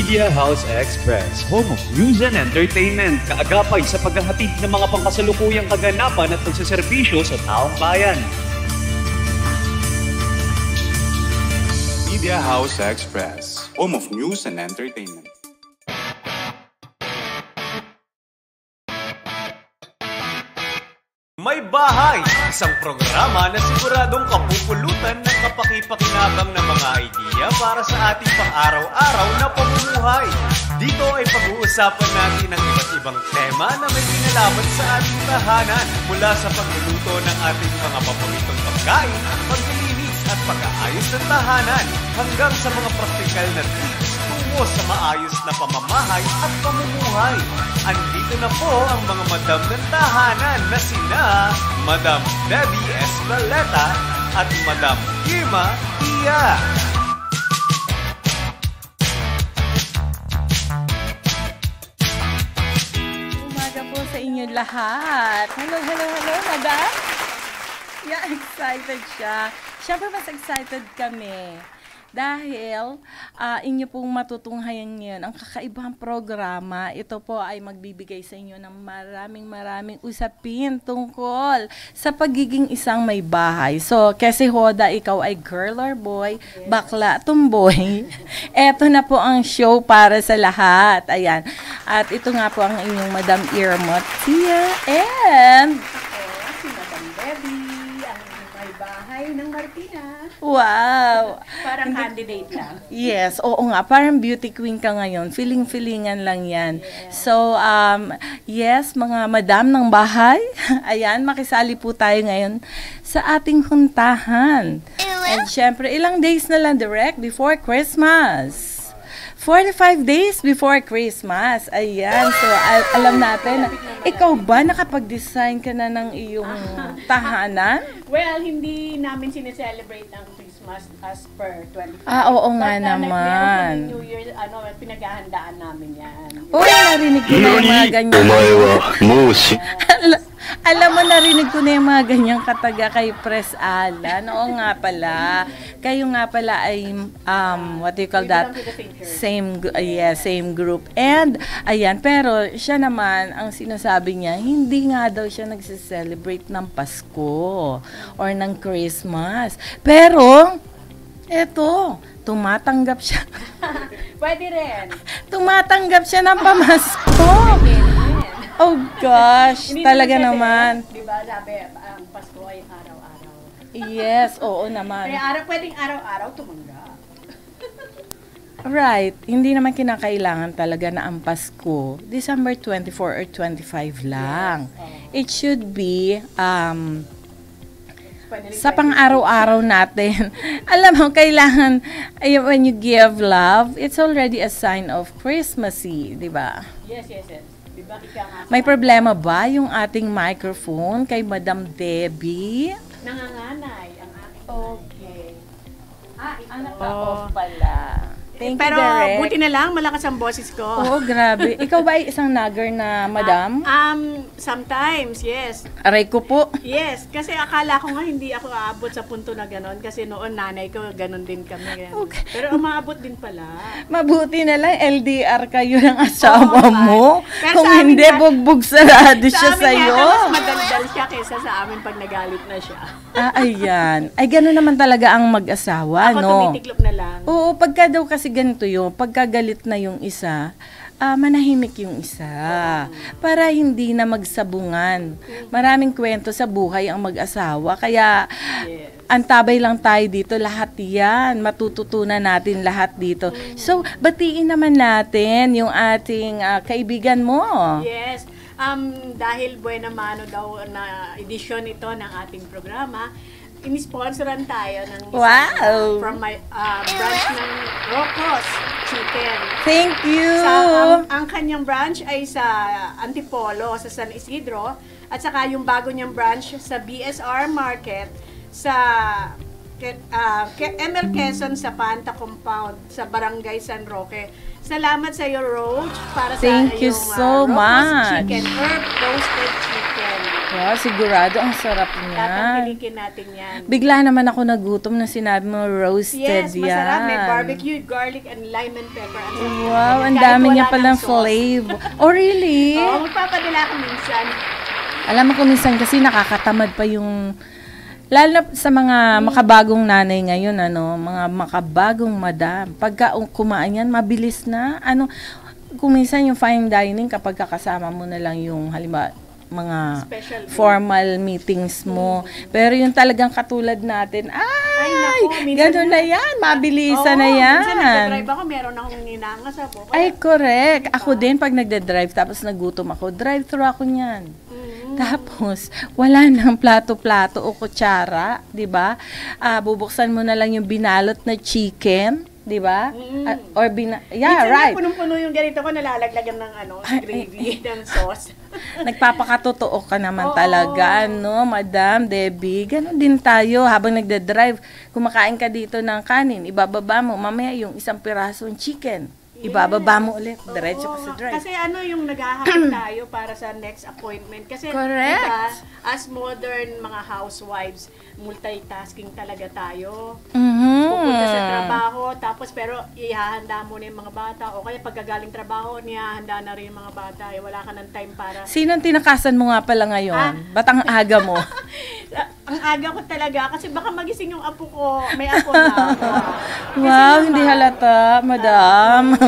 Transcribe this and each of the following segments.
Media House Express, home of news and entertainment, kaagapay sa paghahatid ng mga pangkasalukuyang kaganapan at pagsaserbisyo sa taong bayan. Media House Express, home of news and entertainment. May Bahay, isang programa na siguradong kapupulutan ng kapaki-pakinabang na mga idea para sa ating pang-araw-araw na pamumuhay. Dito ay pag-uusapan natin ang iba't ibang tema na may kinalaman sa ating tahanan, mula sa pagluluto ng ating mga paboritong pagkain, paglilinis at pag-aayos ng tahanan, hanggang sa mga praktikal na tips tungo sa maayos na pamamahay at pamumuhay. Andito na po ang mga madam ng tahanan na sina Madam Debbie Escaleta at Madam Irma Tia. Umaga po sa inyo lahat. Hello, hello, hello, madam. Yeah, excited siya. Siyempre mas excited kami. Dahil inyo pong matutunghayan ngayon ang kakaibang programa. Ito po ay magbibigay sa inyo ng maraming usapin tungkol sa pagiging isang may bahay. So, kasi Hoda, ikaw ay girl or boy, bakla, tomboy. Eto na po ang show para sa lahat. Ayan. At ito nga po ang inyong Madam Irma Tia and si Madam Debbie, ang may bahay ng Martina. wow! Parang candidate lang. Yes, oo nga. Parang beauty queen ka ngayon. Feeling-feelingan lang yan. Yeah. So, yes, mga madam ng bahay, ayan, makisali po tayo ngayon sa ating huntahan. And syempre, ilang days na lang direct before Christmas. 45 days before Christmas. Ayan. So, alam natin, ikaw ba nakapag-design ka na ng iyong tahanan? Well, hindi namin sineselebrate ang Christmas as per 25. Oo nga naman. New Year, pinaghahandaan namin yan. Uy, narinig ko na yung mga ganyan. Alam mo, narinig ko na yung mga ganyang kataga kay Pres Alan. Oo nga pala. Kayo nga pala ay, what do you call that? Same group. And, ayan, pero siya naman, ang sinasabi niya, hindi nga daw siya nagse-celebrate ng Pasko or ng Christmas. Pero, eto, tumatanggap siya. Pwede rin. Tumatanggap siya ng pamasko. Oh gosh, talaga naman. Diba, sabi, ang Pasko ay araw-araw. Yes, oo naman. Kaya pwedeng araw-araw tumanggap. Right, hindi naman kinakailangan talaga na ang Pasko, December 24 or 25 lang. It should be, sa pang-araw-araw natin. Alam mo, kailangan, when you give love, it's already a sign of Christmassy, di ba? Yes. Diba, may problema ba yung ating microphone kay Madam Debbie? Nanganganay ang aking. Okay. Ito. Off pala. Thank Pero you, Derek. buti na lang, malakas ang boses ko. Oo, grabe. Ikaw ba ay isang nagger na madam? Sometimes, yes. Aray ko po. Yes, kasi akala ko nga hindi ako aabot sa punto na gano'n. Kasi noon nanay ko, gano'n din kami. Okay. Pero umaabot din pala. Mabuti na lang, LDR kayo ng asawa mo. Pero kung sa amin hindi, na- bugbog sarado siya Sa amin sa'yo. yata, mas madaldal siya kaysa sa amin pag nagalit na siya. Ayan. Ay, gano'n naman talaga ang mag-asawa, Ako no? tumitiklop na lang. Oo, pagka daw kasi ganito yun, pagkagalit na yung isa, manahimik yung isa. Para hindi na magsabungan. Maraming kwento sa buhay ang mag-asawa. Kaya, antabay lang tayo dito. Lahat yan. Matututunan natin lahat dito. So, batiin naman natin yung ating kaibigan mo. Yes. Dahil buena mano daw na edisyon ito ng ating programa, in-sponsoran tayo ng Wow! from my branch ng Rocos Chicken. Thank you! Ang kanyang branch ay sa Antipolo, sa San Isidro, at saka yung bago niyang branch sa BSR Market, sa ML Quezon sa Panta Compound, sa Barangay San Roque. Salamat sa iyo, Roach, para Thank sa you iyong so Rocos much. Chicken, herb roasted chicken. Wow, sigurado ang sarap niya. Tatangkilikin natin yan. Bigla naman ako nagutom na sinabi mo roasted Yes, masarap. May yan. barbecue, garlic, and lime and pepper. Wow, ang Kahit dami niya wala palang ng sauce. flavor. Oh, really? Oo, magpapadala ako minsan. Alam mo kung minsan kasi nakakatamad pa yung lalo na sa mga makabagong nanay ngayon, mga makabagong madam. Pagka kumain yan, mabilis na. Kung minsan yung fine dining, kapag kakasama mo na lang yung halimbawa, mga Special day. formal meetings mo. Pero yung talagang katulad natin, naku, minsan gano'n na yan, mabilisan na Oo, yan. minsan nagdadrive ako, meron akong ninangas ako. Ay, correct. Ako din, pag nagda-drive, tapos nagutom ako, drive-thru ako niyan. Tapos, wala nang plato-plato o kutsara, di ba? Bubuksan mo na lang yung binalot na chicken, di ba? Minsan right. punong-puno yung ganito ko, nalalaglagan ng gravy, ng sauce. Nagpapakatotoo ka naman Oo. talaga, Madam Debbie. Ganon din tayo habang nagda-drive. Kumakain ka dito ng kanin, ibababa mo, mamaya yung isang pirasong chicken. Ibababa mo ulit, diretso ka sa Oo, drive. Kasi yung naghahakot tayo para sa next appointment. Kasi Correct. diba, as modern mga housewives, multitasking talaga tayo. Pupunta sa trabaho, tapos pero ihahanda mo na yung mga bata. O kaya pagkagaling trabaho, nihahanda na rin yung mga bata. Wala ka ng time para... Sinong tinakasan mo nga pala ngayon? Ba't ang aga mo? Ang aga ko talaga, kasi baka magising yung apo ko. May apo na ako. Kasi Wow, naman, hindi halata, madam. 3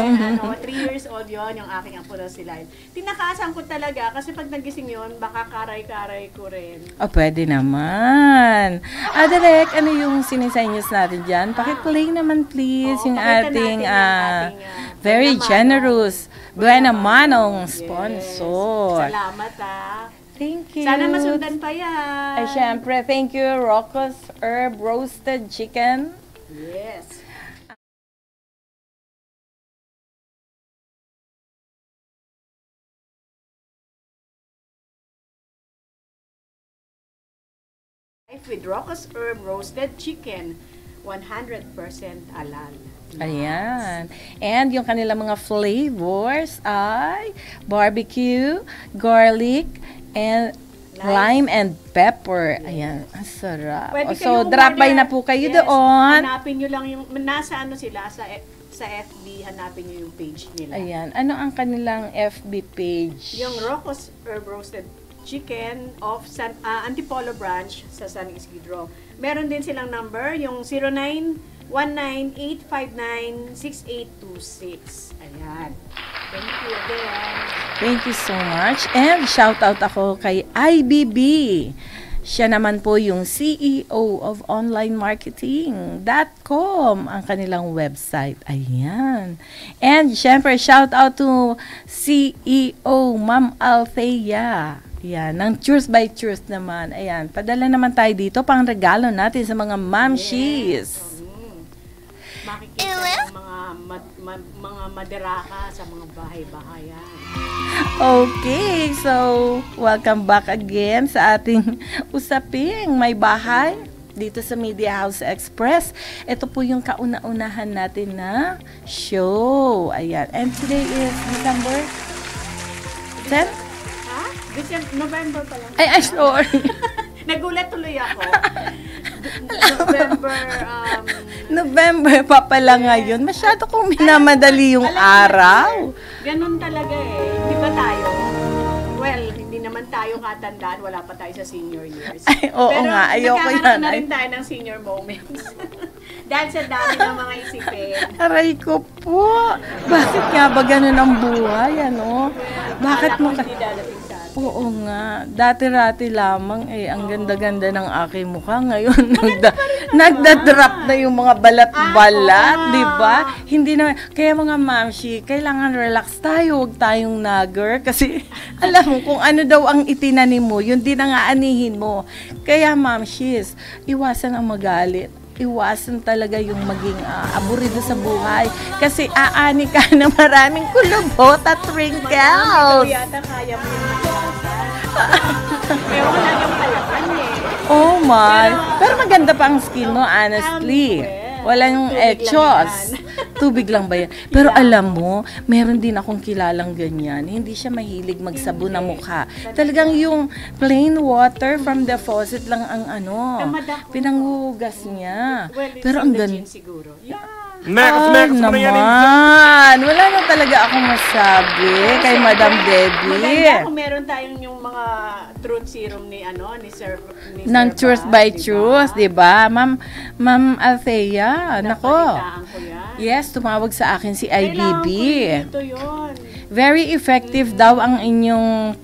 years old yon yung aking apo na si Lyle. Tinakasan ko talaga kasi pag nagising yon baka karay-karay ko rin. Pwede naman. Direk, ano yung sinisenyos natin dyan? Pakiplay naman please Oo, yung pakita ating, natin yung ating, very Buena generous Buena Manong Yes. sponsor. Salamat Thank you. Sana masundan pa yan. Ay, syempre, thank you, Rocco's Herb Roasted Chicken. Yes. With Rocco's Herb Roasted Chicken, 100% halal. Ayan. And yung kanilang mga flavors ay barbecue, garlic, and lime and pepper. Ayan. Ang sarap. Pwede So, kayong drop by umorder. na po kayo Yes, doon. Hanapin nyo lang yung, nasa sila, sa FB, hanapin nyo yung page nila. Ayan. Ano ang kanilang FB page? Yung Rocco's Herb Roasted Chicken of Antipolo branch sa San Isidro. Meron din silang number, yung 0919-859-6826. Ayan. Thank you again. Thank you so much. And shout out ako kay IBB. Siya naman po yung CEO of onlinemarketing.com, ang kanilang website. Ayan. And syempre, shout out to CEO Ma'am Althea. Ayan, ng Truth by Truth naman. Ayan, padala naman tayo dito pang regalo natin sa mga mamshies. Makikita ng mga maderaka sa mga bahay-bahayan. Okay, so welcome back again sa ating usaping may bahay dito sa Media House Express. Ito po yung kauna-unahan natin na show. Ayan, and today is December 10? November pa lang. Ay, sorry. Nagulat tuloy ako. November pa pala ngayon. Masyado kong minamadali yung araw. Ganun talaga Di ba tayo? Well, hindi naman tayo katandaan. Wala pa tayo sa senior years. Ay, oo nga. Ayoko yan. Pero na rin tayo ng senior moments. Dahil sa dami ng mga isipin. Aray ko po. Bakit nga ba ganun ang buhay, Bakit mo Hindi dadating sa atin. Oo nga. Dati-rati lamang ang ganda-ganda ng aking mukha. Ngayon, nagda-drop na yung mga balat-balat, di ba? Hindi na, kaya mga mamshi, kailangan relax tayo, huwag tayong nagger. Kasi, alam mo, kung ano daw ang itinanim mo, yun din ang aanihin mo. Kaya mamshis, iwasan ang magalit. Iwasan talaga yung maging aburido sa buhay. Kasi aani ka na maraming kulubot at wrinkles. Ikaw yata kaya mo yung maglasan. Pero wala yung palaban Oh my. Pero maganda pa ang skin mo, honestly. Walang etchos. Tubig lang ba yan? Pero alam mo, meron din akong kilalang ganyan. Hindi siya mahilig magsabon ng mukha. Talagang yung plain water from the faucet lang ang pinanghugas niya. Well, it's Pero in ang the ganda. gin siguro. Yeah. Naman. Wala na talaga akong masabi kay Madam Debbie. Maganda kung meron tayong yung mga truth serum ni Sir Non-truth Bas, by diba? truth, di ba? Ma'am Althea, nako. Napalitaan ko yan. Yes, tumawag sa akin si Kailangan IBB. ko rin dito yun. Very effective daw ang inyong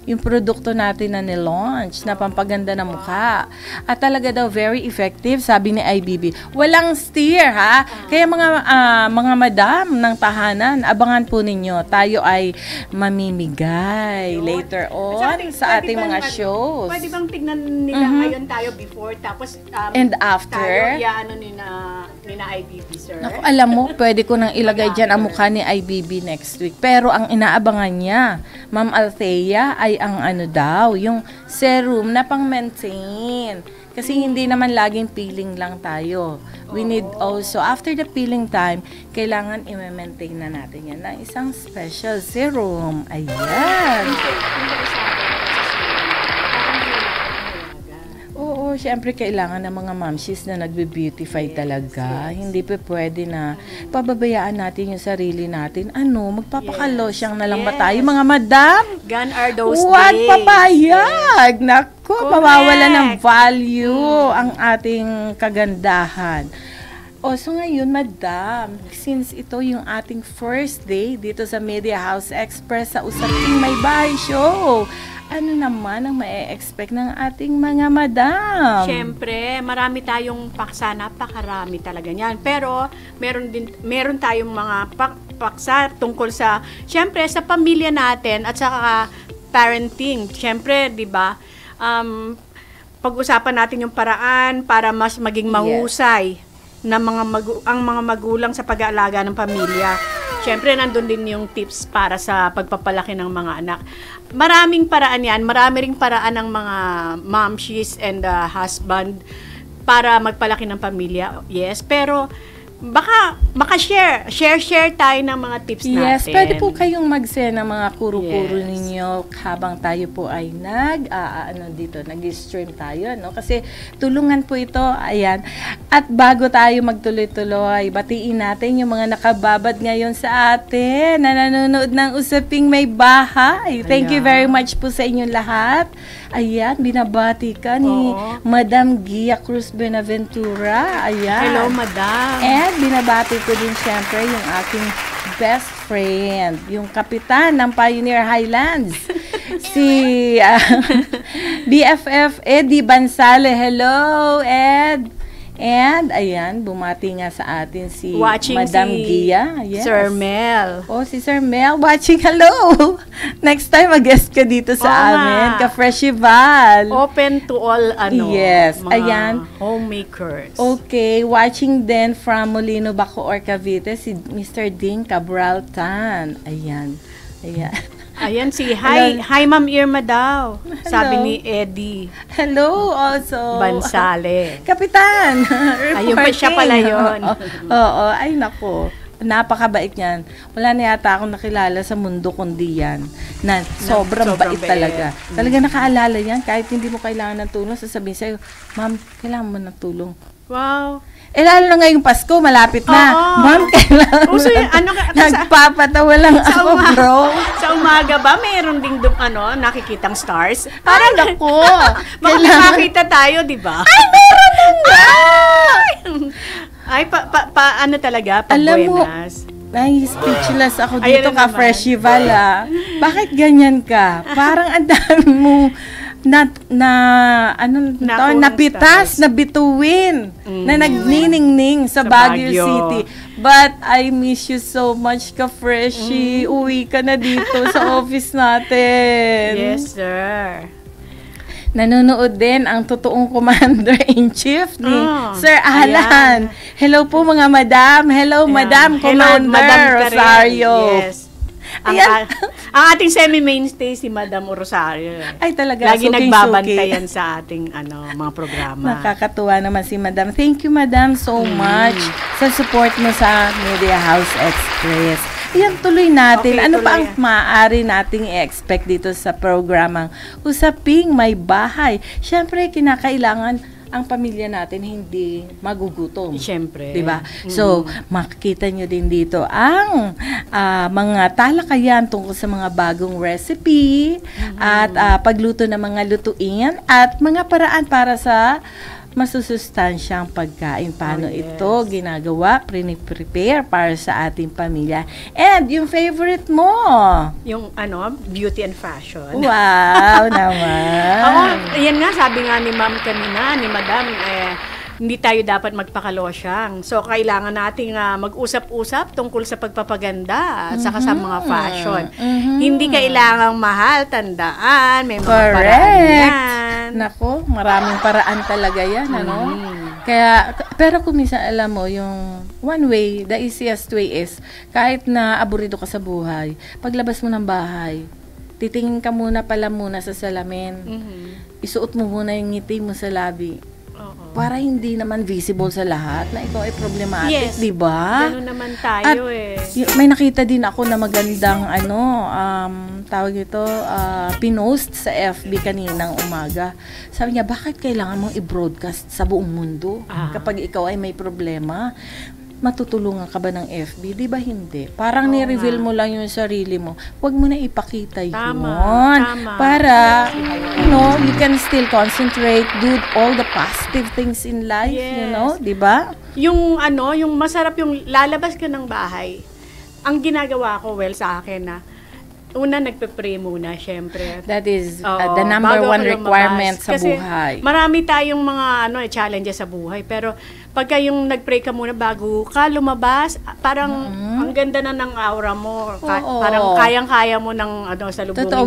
yung produkto natin na nilaunch na pampaganda ng mukha. At talaga daw very effective, sabi ni IBB. Walang steer, ha? Kaya mga madam ng tahanan, abangan po ninyo. Tayo ay mamimigay later on sa ating Pwede mga bang, shows. Pwede bang tignan nila ngayon tayo before, tapos And after? Tayo, nina IBB, sir. Naku, alam mo, pwede ko nang ilagay dyan ang mukha ni IBB next week. Pero ang inaabangan niya, Ma'am Althea, ay ang yung serum na pang-maintain. Kasi hindi naman laging peeling lang tayo. We need also, after the peeling time, kailangan i-maintain na natin yan ng isang special serum. Ayan. Oo, syempre kailangan ng mga mamshis na nagbe-beautify talaga. Hindi pa pwede na pababayaan natin yung sarili natin. Magpapakalosyang na lang ba tayo, mga madam? Gone are those Huwag days. papayag! Naku, Correct. mawawala ng value ang ating kagandahan. So ngayon, madam, since ito yung ating first day dito sa Media House Express sa Usaping May Bahay Show, ano naman ang ma-expect ng ating mga madam? Siyempre, marami tayong paksa, napakarami talaga niyan. Pero meron tayong mga paksa tungkol sa, siyempre, sa pamilya natin at sa parenting. Siyempre, 'di ba? Pag-usapan natin yung paraan para mas maging mahusay na ang mga magulang sa pag-aalaga ng pamilya. Siyempre, nandun din yung tips para sa pagpapalaki ng mga anak. Maraming paraan yan. Marami ring paraan ng mga momshies and husband para magpalaki ng pamilya. Yes, pero baka share tayo ng mga tips natin. Yes, pwede po kayong mag-send ng mga kuro-kuro Yes. ninyo habang tayo po ay nag-stream tayo, no? Kasi tulungan po ito, ayan. At bago tayo magtuloy-tuloy, batiin natin yung mga nakababad ngayon sa atin na nanonood ng Usaping May Bahay. Thank you very much po sa inyong lahat. Ayan, binabati ka ni Madam Gia Cruz Benaventura. Ayan. Hello, madam. And binabati ko din syempre yung aking best friend, yung kapitan ng Pioneer Highlands, si BFF Eddie Bansale. Hello, Ed. And, ayan, bumati nga sa atin si Madam Gia. Yes. Sir Mel. Si Sir Mel watching. Hello! Next time, mag-guest ka dito sa amin, ka-Freshival. Open to all, yes, mga ayan. homemakers. Okay, watching then from Molino, Bacoor, Cavite, si Mr. Ding Cabral Tan. Ayan. Ayan si Hi Ma'am Irma daw. Sabi ni Eddie. Hello also. Bansale. Kapitan. Ayun pa siya pala yun. Oo, ay nako. Napakabait niyan. Wala na yata akong nakilala sa mundo kundi yan. Na sobrang bait talaga. Talaga nakaalala yan. Kahit hindi mo kailangan ng tulong, sasabihin sa'yo, Ma'am, kailangan mo ng tulong. Wow. Lalo na ngayong Pasko, malapit na. Ma'am, kailangan mo nagpapatawa lang ako, bro. Sa umaga ba, mayroon ding nakikitang stars? Parang ako. Makakita tayo, di ba? Ay, meron nga! Ay, ano talaga? Alam mo, Buenas. ay, speechless ako dito ka-Freshival, Bakit ganyan ka? Parang ang dami mo napitas, na bituin, na nagniningning sa Baguio City. But I miss you so much, ka-Freshie. Uwi ka na dito sa office natin. Yes, sir. Nanonood din ang totoong Commander-in-Chief ni Sir Alan. Ayan. Hello po mga madam. Hello, Madam Commander Madam Rosario. Yes. Ang ating semi-mainstay si Madam Rosario. Ay, talaga. Lagi suking-suki. nagbabantayan sa ating mga programa. Nakakatuwa naman si Madam. Thank you, Madam, so much sa support mo sa Media House Express. Ayan, tuloy natin. Okay, Ano pa tuloy ang maaari nating i-expect dito sa programang Usaping May Bahay? Siyempre, kinakailangan ang pamilya natin hindi magugutom. Siyempre. Diba? So, makikita nyo din dito ang mga talakayan tungkol sa mga bagong recipe at pagluto ng mga lutuin at mga paraan para sa masusustansyang pagkain. Paano ito ginagawa, prepare para sa ating pamilya. And yung favorite mo? Yung beauty and fashion. Wow naman. Ako, yan nga, sabi nga ni Ma'am kanina, ni Madam, hindi tayo dapat magpakalosyang. So, kailangan nating mag-usap-usap tungkol sa pagpapaganda at saka sa mga fashion. Hindi kailangang mahal, tandaan, may mga paraan yan. Nako, maraming paraan talaga yan, ano? Kaya, pero kung minsan alam mo, yung one way, the easiest way is, kahit na aburido ka sa buhay, paglabas mo ng bahay, titingin ka muna sa salamin. Isuot mo muna yung ngiti mo sa labi. Para hindi naman visible sa lahat na ikaw ay problematic, di ba? Gano'n naman tayo May nakita din ako na magandang tawag ito, pinost sa FB kaninang umaga. Sabi niya, bakit kailangan mong i-broadcast sa buong mundo kapag ikaw ay may problema? Matutulungan ka ba ng FB? Di ba hindi? Parang ni-reveal mo lang yung sarili mo. Huwag mo na ipakita yun. Tama. Para, you can still concentrate, do all the positive things in life, di ba? Yung masarap yung lalabas ka ng bahay. Ang ginagawa ko, sa akin una, nagpe-pray muna, syempre. That is the number one requirement sa buhay. Marami tayong mga challenges sa buhay. Pero pagka yung nag-pray ka muna bago ka lumabas, parang ang ganda na ng aura mo. Parang kayang-kaya mo ng salubungin yung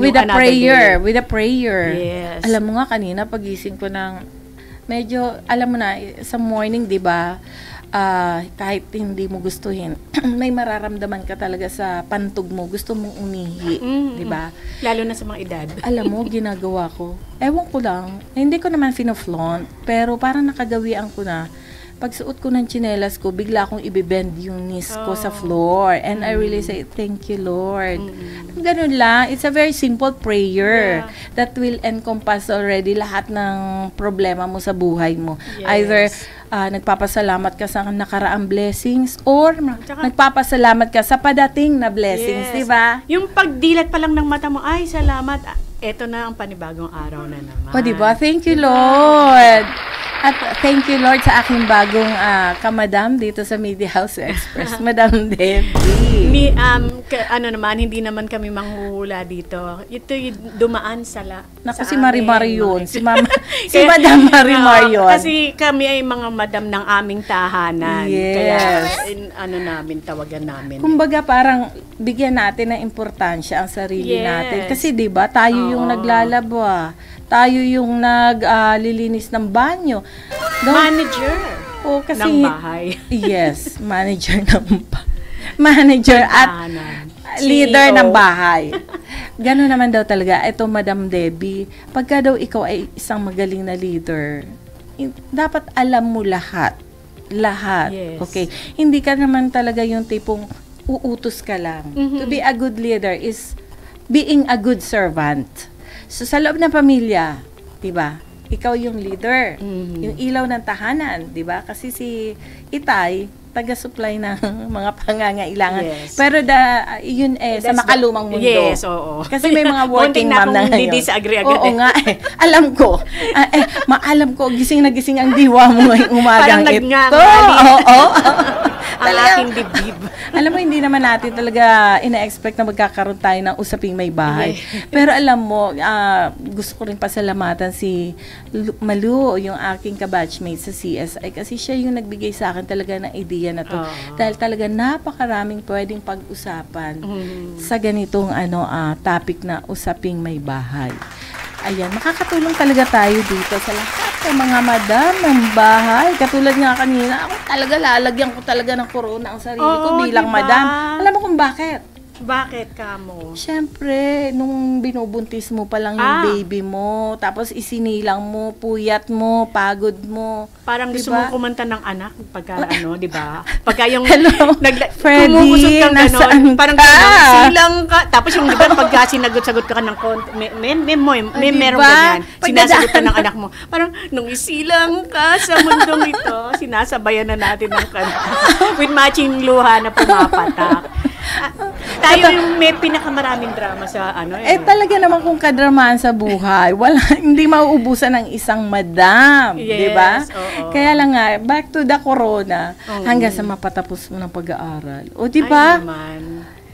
with a prayer. Yes. Alam mo nga kanina, pagising ko ng medyo, alam mo na, sa morning, di ba, kahit hindi mo gustuhin, may mararamdaman ka talaga sa pantog mo. Gusto mong umihi, di ba? Lalo na sa mga edad. Alam mo, ginagawa ko. Ewan ko lang, hindi ko naman fino-flaunt, pero parang nakagawian ko na. Pagsuot ko ng tsinelas ko, bigla akong ibibend yung knees ko sa floor. And I really say, thank you, Lord. Ganun lang. It's a very simple prayer that will encompass already lahat ng problema mo sa buhay mo. Yes. Either nagpapasalamat ka sa nakaraang blessings or nagpapasalamat ka sa padating na blessings, di ba? Yung pagdilat pa lang ng mata mo, ay, salamat. Eto na ang panibagong araw na naman. O, di ba? Thank you, Lord. At thank you, Lord, sa aking bagong kamadam dito sa Media House Express, Madam Debbie. Hindi naman kami manghuhula dito. Ito yung dumaan sa Naku, si Marimar yun. Si Madam Marimar yun. Kasi kami ay mga madam ng aming tahanan. Yes. Kaya, tawagan namin. Kumbaga, parang bigyan natin ng importansya ang sarili natin. Kasi, di ba, tayo yung naglalaba. Tayo yung naglilinis ng banyo. Manager ng bahay. Yes, manager at leader CEO. ng bahay. Gano'n naman daw talaga. Ito, Madam Debbie, pagka daw ikaw ay isang magaling na leader, dapat alam mo lahat. Yes. Okay? Hindi ka naman talaga yung tipong uutos ka lang. To be a good leader is being a good servant. So, sa loob ng pamilya, di ba? Ikaw yung leader. Yung ilaw ng tahanan, di ba? Kasi si Itay, taga-supply ng mga pangangailangan. Yes. Pero yun sa makalumang mundo. Yes, oo. Kasi may mga working mom na ngayon. Disagree agad. Oo nga Alam ko. Maalam ko, gising na gising ang diwa mo ngayong umagang parang ito. Oo. Ang aking dibdib. Alam mo, hindi naman natin talaga ina-expect na magkakaroon tayo ng usaping may bahay. Pero alam mo, gusto ko rin pasalamatan si Malu, yung aking kabatchmate sa CSI, kasi siya yung nagbigay sa akin talaga ng idea na to. Dahil talaga napakaraming pwedeng pag-usapan sa ganitong topic na usaping may bahay. Ayan, makakatulong talaga tayo dito sa lahat ng mga madam ng bahay. Katulad nga kanina, ako talaga lalagyan ko talaga ng corona ang sarili ko bilang diba? madam. Alam mo kung bakit? Bakit ka mo? Siyempre, nung binubuntis mo pa lang yung baby mo, tapos isinilang mo, puyat mo, pagod mo. Parang gusto Diba? mong kumanta ng anak pagka di ba? Pagka yung Hello, Freddie, kumukusot kang nasaan ganon, parang ka? gano'n, silang ka. Tapos yung di ba, pagka sinagot-sagot ka ng merong Diba? ganyan. Sinasagot ka ng anak mo. Parang, nung isilang ka sa mundong ito, sinasabayan na natin ng kanta. With matching luha na pumapatak. Tayo yung may pinakamaraming drama sa Talaga naman kung kadramahan sa buhay, hindi mauubusan ng isang madam, Yes, di ba? oo. Kaya lang nga, back to the corona, hanggang sa mapatapos mo ng pag-aaral. O di ba? Ay naman.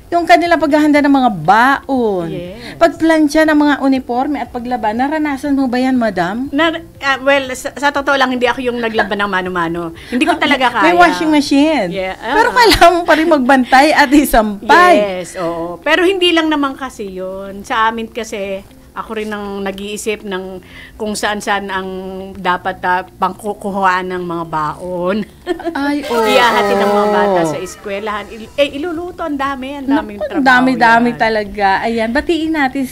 Yung kanila paghahanda ng mga baon, Yes. pagplansya ng mga uniforme at paglaban, naranasan mo ba yan, madam? Sa totoo lang, hindi ako yung naglaban ng mano-mano. Hindi ko talaga kaya. May washing machine. Yeah. Pero kailangan mo pa rin magbantay at isampay. Yes, oo. Pero hindi lang naman kasi yun. Sa amin kasi, ako rin ang nag-iisip ng kung saan-saan ang dapat pangkukuhaan ng mga baon. Ay, oo. Iahati ng mga bata sa eskwelahan. Iluluto, ang daming trabaho. Dami-dami yan. talaga. Ayan, batiin natin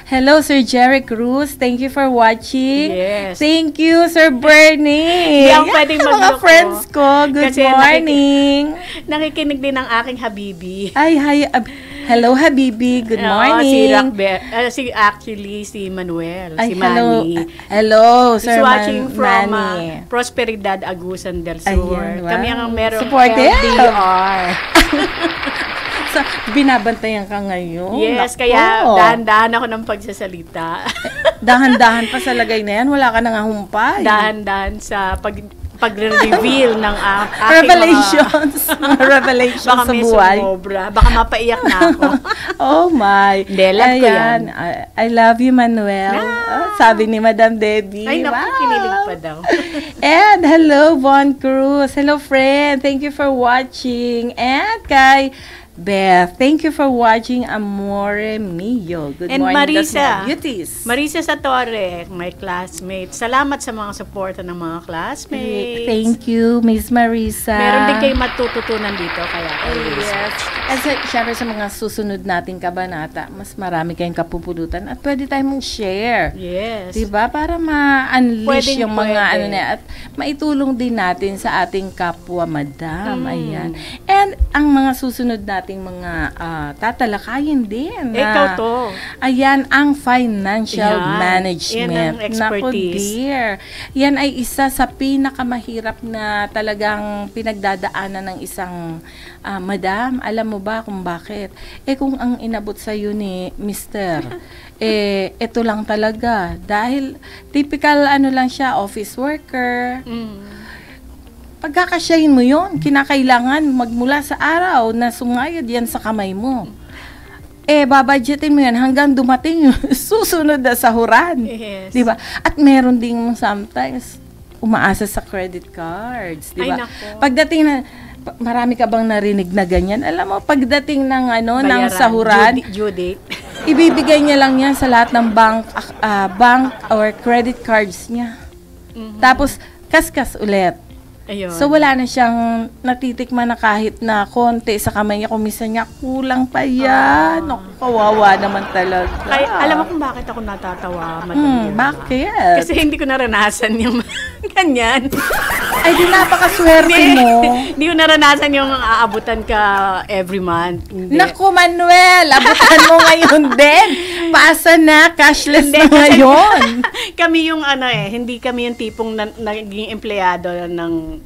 hello, Sir Jerry Cruz. Thank you for watching. Yes. Thank you, Sir Bernie. Hindi ako pwedeng Mga magloko. friends ko, good Kasi morning. Nakikinig din ang aking habibi. Ay, hi. Hello, Habibi. Good morning. Si Manuel. Ay, si hello. Manny. Hello, He's Sir watching from Manny. Prosperidad Agusan del Sur. Ayan, wow. Kami ang merong Supportive. LDR. So, binabantayan ka ngayon. Yes, Nako. kaya dahan-dahan ako ng pagsasalita. Dahan-dahan pa sa lagay na yan. Wala ka nang humpay. Dahan-dahan sa pagre-reveal ng aking Revelations. Revelations baka sa may buhay. sumobra. Baka mapaiyak na ako. Oh my. Hindi, love ko yan. I love you, Manuel. Sabi ni Madam Debbie. Ay, naku, kinilig pa daw. And hello, Von Cruz. Hello, friend. Thank you for watching. And kay Beth, thank you for watching Amore Mio. Good And morning, Marisa. Dasma Beauties. Marisa Satore, my classmate. Salamat sa mga suporta ng mga classmates. Thank you, Miss Marisa. Meron din kayo matututunan dito, kaya always. Yes. At syempre sa mga susunod nating kabanata, mas marami kayong kapupulutan at pwede tayong share. Yes. Diba? Para ma-unleash yung mga Pwede. at maitulong din natin sa ating kapwa madam. Ayan. And ang mga susunod nating mga tatalakayin din. Ikaw to. Ayan, ang financial Yan. management. Yan ang expertise. Naku, dear. Yan ay isa sa pinakamahirap na talagang pinagdadaanan ng isang madam. Alam mo ba kung bakit? Kung ang inabot sa iyo ni Mr. Ito lang talaga. Dahil typical lang siya, office worker. Pagkakasyahin mo yon, kinakailangan magmula sa araw na sungayad yan sa kamay mo. Babudgetin mo yan hanggang dumating yung susunod na sahuran. Yes. Diba? At meron ding sometimes umaasa sa credit cards. Diba? Ay, nako. Pagdating na, marami ka bang narinig na ganyan? Alam mo, pagdating ng ng Bayaran. sahuran, Due date. ibibigay niya lang yan sa lahat ng bank or credit cards niya. Tapos, kaskas ulit. Ayun. So, wala na siyang natitikman na kahit na konti sa kamay niya. Kung minsan niya, kulang pa yan. Naku, kawawa naman talaga. Kaya, alam mo kung bakit ako natatawa, Madam Irma? Bakit? Kasi hindi ko naranasan yung ganyan. Ay, di napakaswerte mo. Hindi ko naranasan yung aabutan ka every month. Hindi. Naku, Manuel, abutan mo ngayon din. Pasa na, cashless na ngayon. Kami yung hindi kami yung tipong naging empleyado ng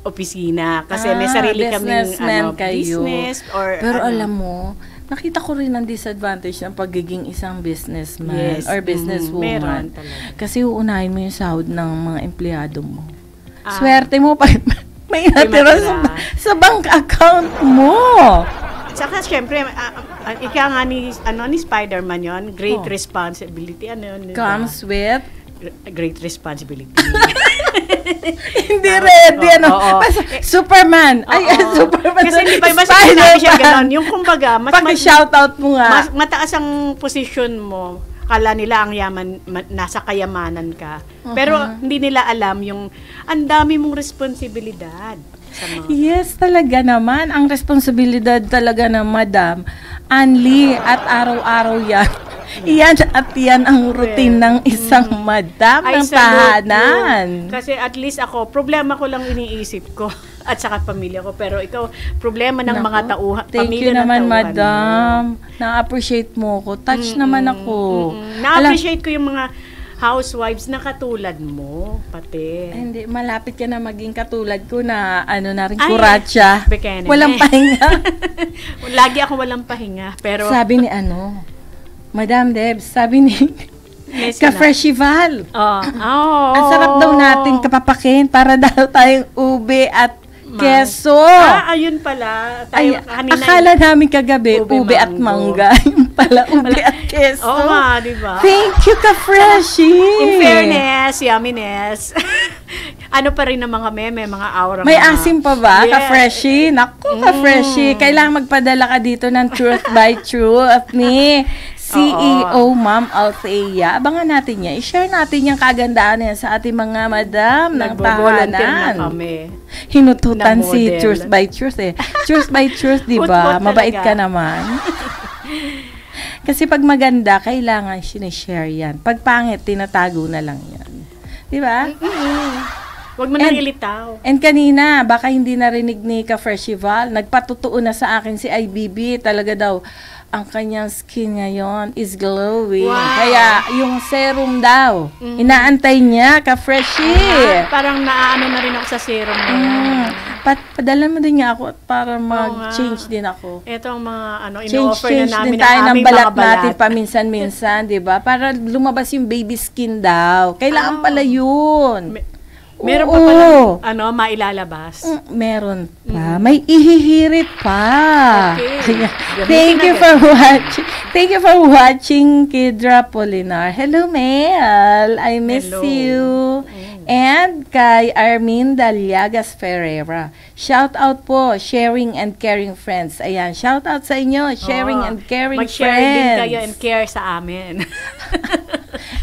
opisina. Kasi may sarili kaming businessman kayo. business or Pero alam mo, nakita ko rin ang disadvantage ng pagiging isang businessman Yes. or businesswoman. Meron talaga. Kasi uunahin mo yung sahod ng mga empleyado mo. Swerte mo pag may natira sa bank account mo. Saka syempre, ika nga ni Spider-Man yun, great responsibility. Comes with great responsibility. hindi ready, Basta, Superman. Superman. Kasi hindi ba sinabi siya gano'n? Yung kumbaga, paki-shoutout mo nga. mas mataas ang position mo. Kala nila ang yaman, nasa kayamanan ka. Pero hindi nila alam yung ang dami mong responsibilidad. sa mga... Yes, talaga naman. Ang responsibilidad talaga ng Madam Anli at araw-araw yan. Yan at yan ang routine ng isang madam ng salute tahanan. you. Kasi at least ako, problema ko lang iniisip ko at saka pamilya ko. Pero ikaw, problema ng Naku, mga tauhan, thank pamilya you ng naman, tauhan Madam. mo. Na-appreciate mo ko. Touch naman ako. Na-appreciate ko yung mga housewives na katulad mo, pati. Hindi, malapit ka na maging katulad ko na na rin Ay, kuratsa. Bekenem. Walang pahinga. Lagi ako walang pahinga. Pero, Sabi ni Madam Debs, sabi ni Ka-Freshival. Ang sarap daw natin kapapakin para daw tayong ube at keso. Ayun pala. Ay, Kanina, akala namin kagabi, ube at mango. mangga. Yung pala, ube at keso. Oo nga, di ba? Thank you, Ka-Freshie. In fairness, yumminess. Ano pa rin ng mga meme, mga aura. May mga- asim pa ba, Yeah. Ka-Freshie? Naku, Ka-Freshie. Kailangan magpadala ka dito ng Truth by Truth ni CEO Ma'am Althea. Abangan natin niya. I-share natin yung kagandahan niya sa ating mga madam ng Nagbo-volunteer na tahanan. kami. Hinututan Na si model. Truth by Truth eh. Truth by Truth, di ba? Ut-ut Mabait talaga. ka naman. Kasi pag maganda, kailangan sinishare yan. Pag pangit, tinatago na lang yan. Di ba? Huwag mo nang ilitaw. And kanina, baka hindi narinig ni Ka-Freshival, nagpatutuo na sa akin si IBB. Talaga daw, ang kanyang skin ngayon is glowing. Wow. Kaya, yung serum daw, inaantay niya, Ka-Freshie. Parang naaano na rin ako sa serum na yan. Padala mo din niya ako para mag-change din ako. Ito ang mga Change ino-offer na namin din tayo ang ng aming balat mga balat. natin paminsan-minsan, di ba? Para lumabas yung baby skin daw. Kailangan pala yun. Meron pa Oo. pala, mailalabas. Meron pa. May ihihirit pa. Okay. Ayan. Gamitin Thank you agad. for watching. Thank you for watching Kidra Polinar. Hello, Mel. I miss Hello. you. And kay Armin Daliagas Ferreira. Shout out po, sharing and caring friends. Ayan, shout out sa inyo, sharing Oo. and caring Mag-share friends. din kayo and care sa amin.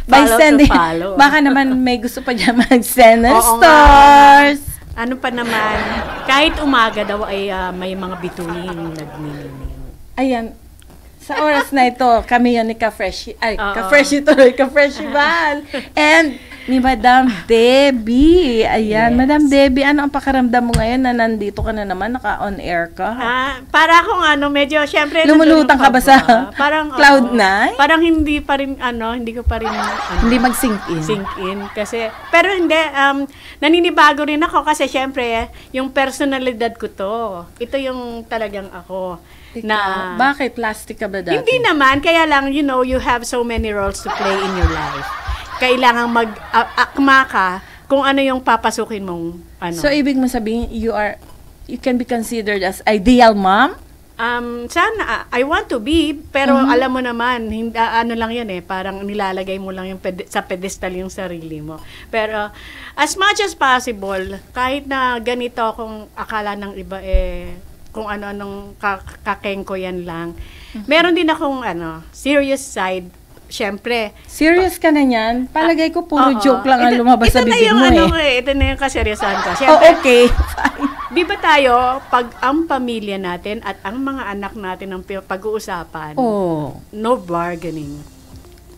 By Follow to sending, follow. baka naman may gusto pa dyan mag-send ng Oo nga. stars. Ano pa naman, kahit umaga daw ay may mga bituin nagniningning. Ayan, sa oras na ito, kami yun ni Ka-Freshie, Oo. Ka-Freshie tuloy, Ka-Freshival. And ni Madam Debbie. Ayan, Madam Debbie, ano ang pakaramdam mo ngayon na nandito ka na naman, naka-on air ka? Para akong syempre Lumulutang ka ba sa parang Cloud9? Parang hindi pa rin hindi ko pa rin Hindi mag-sink in. sink in kasi pero hindi naninibago rin ako kasi syempre yung personalidad ko to. Ito yung talagang ako na Bakit? Plastic ka ba dati? hindi naman kaya lang you have so many roles to play in your life. Kailangan mag-akma ka kung ano yung papasukin mong So, ibig mo sabihin, you can be considered as ideal mom? Sana, I want to be, pero alam mo naman, hindi, lang yan parang nilalagay mo lang yung sa pedestal yung sarili mo. Pero, as much as possible, kahit na ganito kung akala ng iba kung ano-anong kakeng ko yan lang, meron din akong serious side. Siyempre. Serious ka na yan? Palagay ko puro Oo. joke lang ang lumabas sa bibig mo Ito na yung kaseryosan ko. Oh, Siyempre, okay. di ba tayo, pag ang pamilya natin at ang mga anak natin ang pag-uusapan, Oh. no bargaining.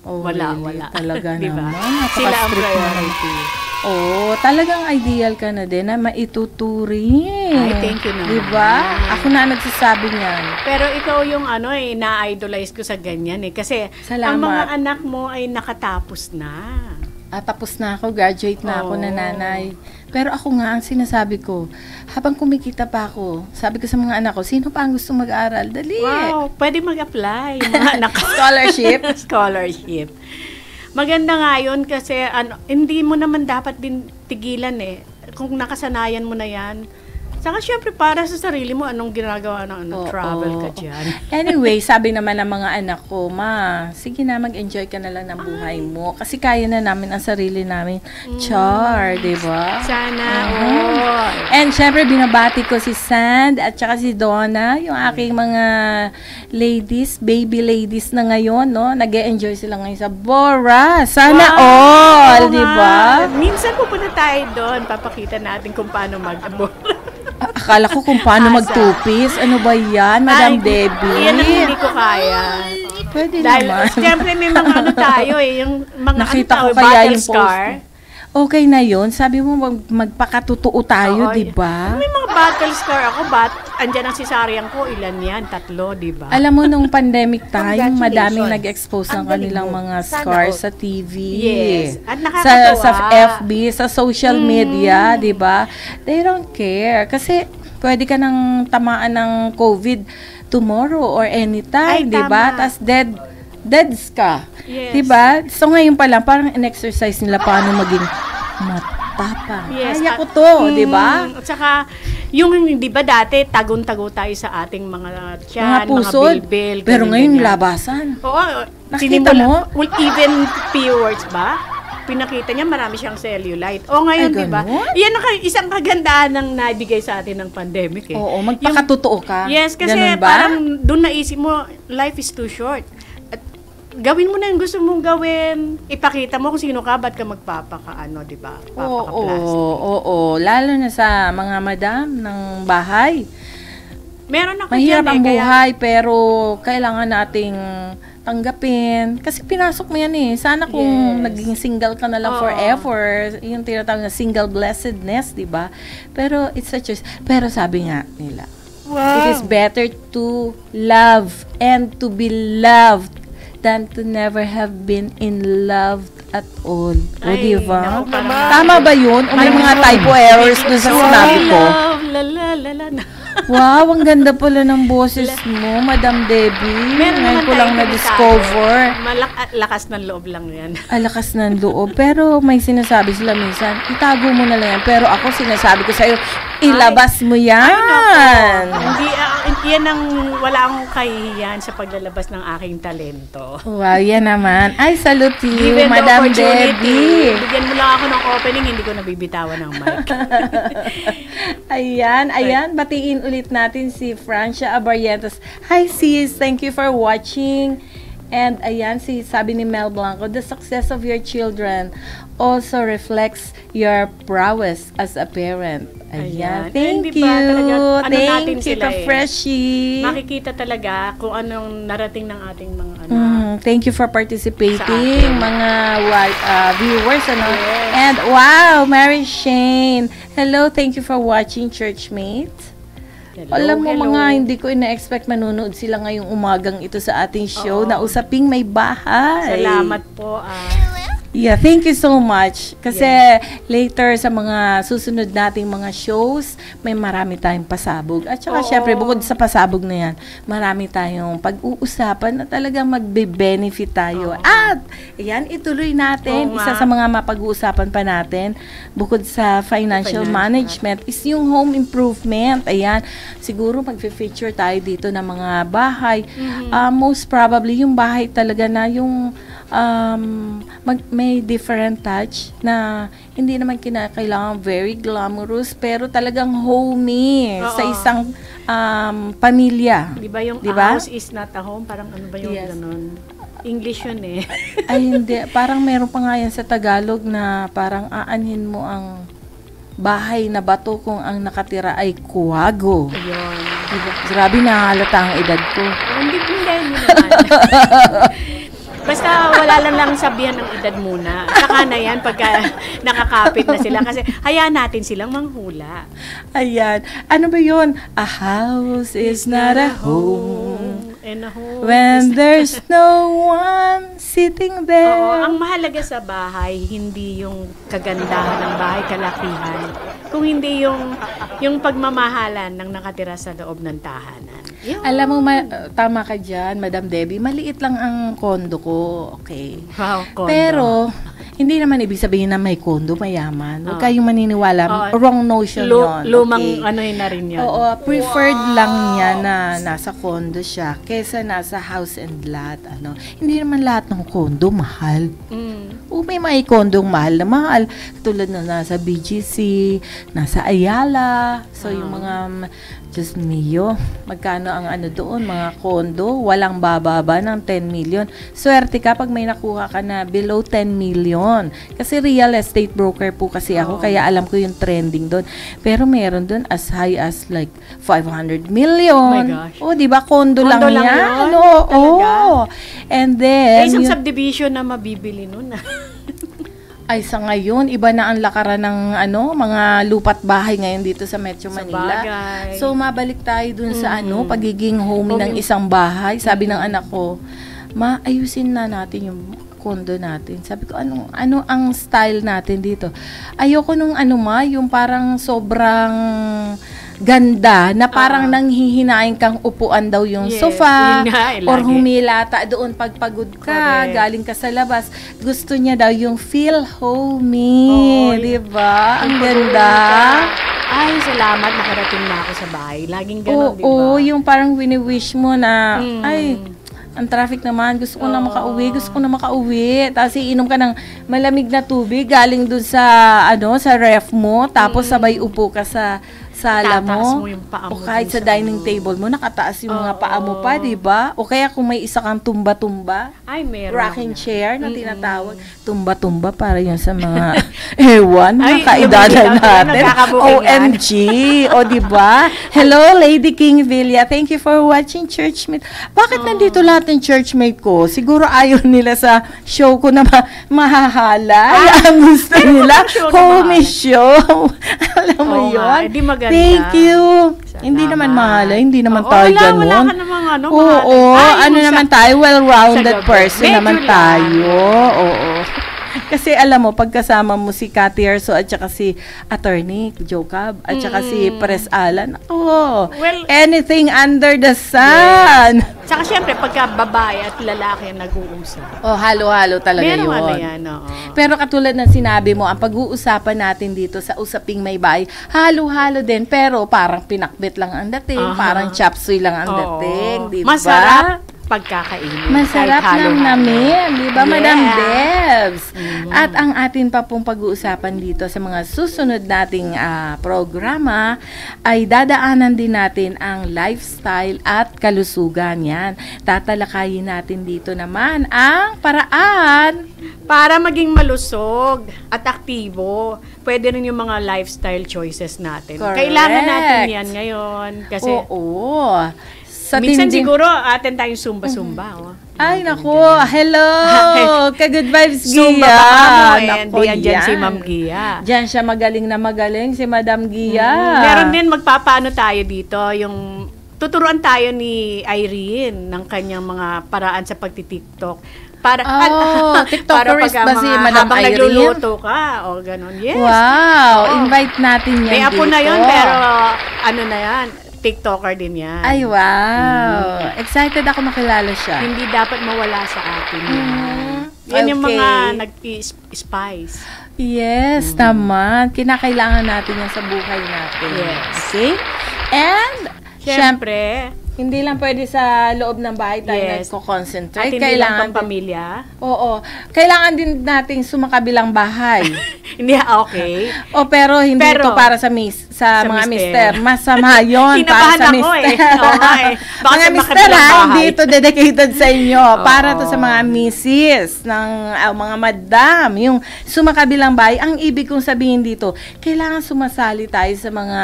Oh, Wala, really? wala. Talaga Diba? naman. Sila ang Napaka-strict priority. Oh, talagang ideal ka na din na maituturing. Ay, thank you naman. Diba? Ako na nagsasabi niyan. Pero ikaw yung na-idolize ko sa ganyan Kasi Salamat. ang mga anak mo ay nakatapos na. Tapos na ako, graduate na ako Oo. na nanay. Pero ako nga, ang sinasabi ko, habang kumikita pa ako, sabi ko sa mga anak ko, sino pa ang gusto mag-aral? Dali. Wow, pwede mag-apply. Mga anak ko. Scholarship? Scholarship. Maganda nga yun kasi hindi mo naman dapat din tigilan kung nakasanayan mo na yan. Saka syempre para sa sarili mo, anong ginagawa travel ka dyan. Anyway, sabi naman ng mga anak ko, Ma, sige na, mag-enjoy ka na lang ng buhay mo. Kasi kaya na namin ang sarili namin. Char, di ba? Sana, And syempre, binabati ko si Sand at saka si Donna, yung aking mga ladies, baby ladies na ngayon, no? Nag-e-enjoy sila ngayon sa Bora. Sana all, Oo di nga. ba? Minsan pupunta tayo doon, papakita natin kung paano mag-abor. Akala ko kung paano mag-two-piece. Ano ba yan, Madam Debbie? Yan ang hindi ko kaya. Pwede Dahil, naman. siyempre may mga ano tayo yung mga Nakita ko ano tayo, kaya battle yung post. scar. Okay na yun. Sabi mo, magpakatotoo tayo, Oo, di ba? May mga battle scar ako, andyan ang cesarean ko, ilan yan? 3, di ba? Alam mo, nung pandemic time, Congratulations. madaming nag-expose ng Ang galing kanilang mo. mga Sana scars all. sa TV. Yes. At Sa nakakatawa. FB, sa social media, di ba? They don't care. Kasi pwede ka nang tamaan ng COVID tomorrow or anytime, Ay, di ba? tama. Tapos deads ka. Yes. Di ba? So ngayon pa lang, parang in-exercise nila paano maging matapang. Yes, Kaya at- ko to, di ba? At saka, yung, di ba dati, tagon-tago tayo sa ating mga tiyan, Mga pusod. bilbil. Pero ganyan, ngayon, ganyan. labasan. Oo. Nakita mo? Well, even viewers ba? Pinakita niya, marami siyang cellulite. O ngayon, Ay, di ba? ganun? Yan ang isang kagandahan ng nabigay sa atin ng pandemic eh. Oo, magpakatotoo ka. Yes, kasi Ganun ba? parang doon naisip mo, life is too short. At gawin mo na yung gusto mong gawin. Ipakita mo kung sino ka, ba't ka magpapakaano, di ba? Papaka-plastic. Oo. Lalo na sa mga madam ng bahay. Meron ako Mahirap dyan ang kaya- buhay, pero kailangan nating tanggapin. Kasi pinasok mo yan eh. Sana kung Yes. naging single ka na lang Oo. forever, yung tinatawag na single blessedness, di ba? Pero it's a choice. Pero sabi nga nila, it is better to love and to be loved than to never have been in love at all. O, Ay, di ba? naku, parang- Tama ba yun? O may mga typo errors dun sa sinabi ko? Love, la la la la na. Wow, ang ganda pala ng boses mo, Madam Debbie. Meron Ngayon naman ko lang tayong na-discover. Lakas ng loob lang yan. Alakas ng loob. Pero may sinasabi sila minsan, itago mo na lang yan. Pero ako sinasabi ko sa'yo, ilabas mo yan. Hindi, yan ang wala akong kahihiyan sa paglalabas ng aking talento. Wow, yan naman. Ay, salute to you, Given the Madam opportunity, Debbie. bigyan mo lang ako ng opening, hindi ko nabibitawan ng mic. Ayan. Batiin ulit natin si Francia Abarrientos. Hi sis, thank you for watching. And ayan, sabi ni Mel Blanco, the success of your children also reflects your prowess as a parent. Ayan. Ayan. Thank And diba, you. talaga, ano natin Thank you, sila eh. Freshie. Makikita talaga kung anong narating ng ating mga ano. Thank you for participating, Sa akin. mga viewers. Ano? Yes. And wow, Mary Shane. Hello, thank you for watching, Churchmate. Hello, Alam mo hello. mga hindi ko ina-expect manonood sila ngayong umagang ito sa ating show Oo. na Usaping May Bahay. Salamat po. Yeah, thank you so much. Kasi later sa mga susunod nating mga shows, may marami tayong pasabog. At saka Oo. syempre, bukod sa pasabog na yan, marami tayong pag-uusapan na talagang magbe-benefit tayo. At, ayan, ituloy natin. Oo Isa nga. sa mga mapag-uusapan pa natin, bukod sa financial management, is yung home improvement. Ayan, siguro mag-feature tayo dito ng mga bahay. Most probably, yung bahay talaga na yung may different touch na hindi naman kinakailangan very glamorous pero talagang homey Oo. sa isang pamilya. Di ba yung Di a ba? house is not a home? Parang ano ba yung Yes. ganun? English yun eh. Ay hindi, parang meron pa nga yan sa Tagalog na parang aanhin mo ang bahay na bato kung ang nakatira ay kuwago. Ayun. Diba? Grabe na halata ang edad ko. Hindi naman. Basta wala lang sabihan ng edad muna. Saka na yan pagka nakakapit na sila. Kasi hayaan natin silang manghula. Ayan. Ano ba yun? A house is not a home And a home when there's no one sitting there. Oo, ang mahalaga sa bahay, hindi yung kagandahan ng bahay, kalakihan. Kung hindi yung pagmamahalan ng nakatira sa loob ng tahanan. Yun. Alam mo, tama ka dyan, Madam Debbie. Maliit lang ang kondo ko. Okay. Wow, kondo. Pero, hindi naman ibig sabihin na may kondo, mayaman. Huwag Oo. kayong maniniwala. Oo. Wrong notion yun. Lumang Okay. ano yun na rin yun. Oo, preferred lang niya na nasa condo siya kesa nasa house and lot. Ano. Hindi naman lahat ng condo mahal. O may mga kondong mahal na mahal. Tulad na nasa BGC, nasa Ayala. So yung mga, Diyos mio, magkano ang ano doon, mga kondo, walang bababa ng 10 million. Swerte ka pag may nakuha ka na below 10 million. doon. Kasi real estate broker po kasi ako, kaya alam ko yung trending doon. Pero meron doon as high as like 500 million. Oh my gosh. Oh, di ba? Condo lang Condo lang yan. yun? Oo. And then, Isang subdivision na mabibili nun. ay sa ngayon, iba na ang lakaran ng mga lupat bahay ngayon dito sa Metro Manila. Sabagay. So, mabalik tayo dun sa pagiging homey ng isang bahay. Sabi ng anak ko, ma, ayusin na natin yung kondo natin. Sabi ko, ano ang style natin dito? Ayoko nung yung parang sobrang ganda na parang nanghihinaing kang upuan daw yung Yes, sofa yun nga, or lagi. humilata doon pagpagod ka, Correct. galing ka sa labas. Gusto niya daw yung feel homey, Oo, di ba? Ang Pagpagod ganda. ka. Ay, salamat, nakarating na ako sa bahay. Laging ganun, di ba? Oo, yung parang wini-wish mo na, Mm. ay, ang traffic naman, gusto ko na makauwi. Tapos iinom ka ng malamig na tubig galing dun sa, sa ref mo, tapos sabay upo ka sa sala Tataas mo. mo yung paa O mo kahit dun sa sa dining table mo, nakataas yung mga paa mo pa, di ba? O kaya kung may isa kang tumba-tumba, Ay, meron. rocking chair na tinatawag. Tumba-tumba para yun sa mga ewan, Ay, nakaedada yung natin. nagkakabuking yan. OMG! O, di ba? Hello, Lady King Villa. Thank you for watching Churchmate. Bakit nandito lahat ng churchmate ko? Siguro ayaw nila sa show ko na mahahala. Ang gusto nila, show na homey mahala? show. Alam mo Oo nga, yun? di maganda. Thank you. Salamat. Hindi naman mahala, hindi naman Oo, tayo wala ganun. ka namang Oo, Ay, yung naman sa- tayo, well-rounded sa gabi. person Medyo naman lang. tayo. Oo. Kasi alam mo, pagkasama mo si Cathy Erso at saka si Attorney Joe Cab at saka si Pres Alan, Well, anything under the sun. Saka syempre, pagka babae at lalaki ang nag-uusap. Oh, halo-halo talaga Meron yun. yan, oo. Pero katulad ng sinabi mo, ang pag-uusapan natin dito sa Usaping May Bahay, halo-halo din, pero parang pinakbit lang ang dating, Aha. parang chop suey lang ang Oo. dating, di ba? Masarap pagkakainin. Masarap kahit halo-halo. ng namin, di ba, Yeah. Madam Debs? At ang atin pa pong pag-uusapan dito sa mga susunod nating programa ay dadaanan din natin ang lifestyle at kalusugan yan. Tatalakayin natin dito naman ang paraan Para maging malusog at aktibo, pwede rin yung mga lifestyle choices natin. Correct. Kailangan natin yan ngayon. Kasi Oo. Sa minsan tindi- siguro atin tayong zumba-zumba. Oh. Ay, naku. Hello. Ka-good vibes, Gia. Zumba ba mo? Naku, Hindi yan si yan. Ma'am Gia. Diyan siya magaling na magaling, si Madam Gia. Meron din magpapaano tayo dito, yung tuturuan tayo ni Irene ng kanyang mga paraan sa pagti-TikTok. Para TikTokerist ba si Madam habang Irene? nagluluto ka o ganun. Yes. Wow, Oo. invite natin yan May apo dito. na yun, pero ano na yan, TikToker din yan. Ay, wow. Excited ako makilala siya. Hindi dapat mawala sa atin. Yan yung Okay. mga nag-spice. Yes, tama. Kinakailangan natin yan sa buhay natin. Yes. Okay? And, syempre, Siyempre, hindi lang pwede sa loob ng bahay tayo Yes. nagko-concentrate. at hindi lang Kailangan pang pamilya. Oo. Kailangan din nating sumakabilang bahay. Hindi, okay. Pero hindi Pero, ito para sa sa mga mister. mister. Masama yun para Kinabahan sa ako mister. Oo nga eh. Baka Mga sa mister makabilang ha, bahay. hindi ito dedicated sa inyo. Para to sa Oo. mga missis, ng mga madam. Yung sumakabilang bahay, ang ibig kong sabihin dito, kailangan sumasali tayo sa mga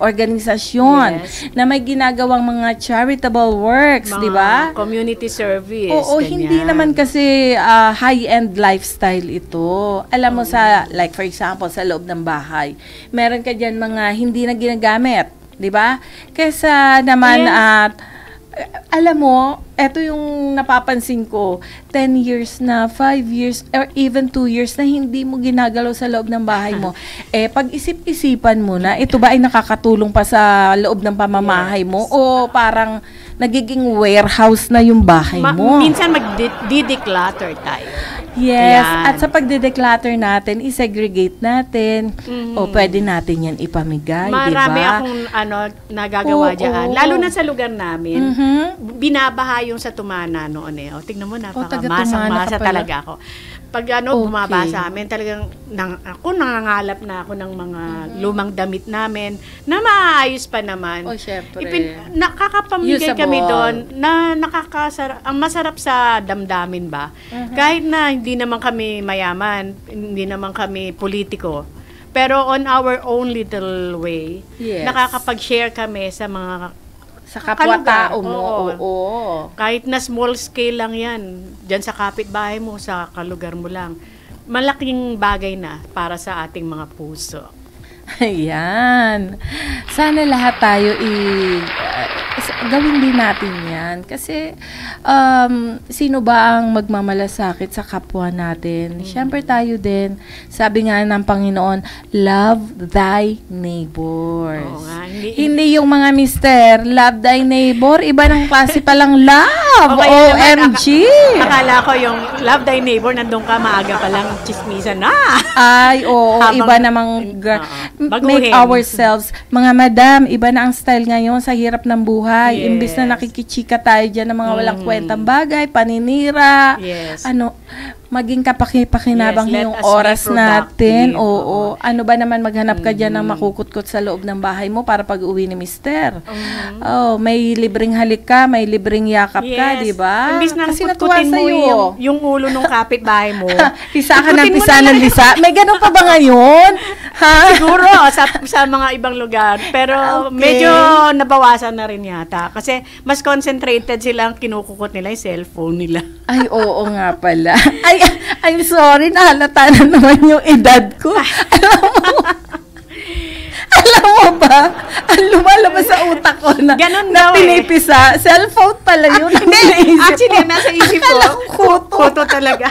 organisasyon Yes. na may ginagawang mga charitable works, Mga di ba? community service. Oo, ganyan. hindi naman kasi high-end lifestyle ito. Alam mo sa, like for example, sa loob ng bahay, meron ka dyan mga hindi na ginagamit, di ba? Kesa naman Yes. at, alam mo, eto yung napapansin ko, 10 years na, 5 years, or even 2 years na hindi mo ginagalaw sa loob ng bahay mo. Pag isip-isipan mo na, ito ba ay nakakatulong pa sa loob ng pamamahay mo? O parang nagiging warehouse na yung bahay mo? Minsan mag-declutter tayo. Yes, Ayan. at sa pagde-declutter natin, i-segregate natin, o pwede natin yan ipamigay, di ba? Marami akong nagagawa Oo, dyan. oo. Lalo na sa lugar namin, Mhm. binabaha yung sa Tumana noon eh. O, tignan mo, taga-Tumana napaka-masang-masa ka pala. talaga ako. Pag Okay. bumaba sa amin, talagang ako nangangalap na ako ng mga lumang damit namin na maayos pa naman. Oh, syempre. Nakakapamigay Usable. kami doon na ang masarap sa damdamin ba? Kahit na hindi hindi naman kami mayaman, hindi naman kami politiko. Pero on our own little way, Yes. nakakapag-share kami sa mga Sa kapwa-tao mo, Oo. oo. kahit na small scale lang yan, dyan sa kapitbahay mo, sa kalugar mo lang. Malaking bagay na para sa ating mga puso. Ayan. Sana lahat tayo gawin din natin yan. Kasi, sino ba ang magmamalasakit sa kapwa natin? Siyempre tayo din. Sabi nga ng Panginoon, love thy neighbor. Oo nga, Hindi yung mga mister, love thy neighbor. Iba ng klase palang love. Okay, naman, OMG. Akala ko yung love thy neighbor, nandun ka maaga pa lang, chismisan na. Ay, oo, Habang- iba namang make baguhin. ourselves. Mga madam, iba na ang style ngayon sa hirap ng buhay. Yes. Imbis na nakikichika tayo dyan ng mga walang kwentang bagay, paninira, Yes. maging kapaki-pakinabang Yes, let yung us be oras natin. productive. Oo. Ano ba naman maghanap ka dyan ng makukutkot sa loob ng bahay mo para pag-uwi ni mister? Oh, may libreng halik ka, may libreng yakap ka, di ba? Imbis na Kasi natuwa kutkutin mo sa'yo. yung ulo ng kapitbahay mo. Pisa ka ng Ikutin mo pisa na ng yan. lisa. May ganun pa ba ngayon? Ha? Siguro sa mga ibang lugar. Pero Okay. medyo nabawasan na rin yata. Kasi mas concentrated sila, ang kinukukot nila yung cellphone nila. Ay, oo nga pala. Ay, I'm sorry, nahalata na naman yung edad ko. Alam mo ba, ang lumalabas sa utak ko na, Ganun na daw eh. pinipisa, cellphone pala yun. ang naisip Actually, ko. nasa isip ko. Akala ko kuto. Kuto talaga.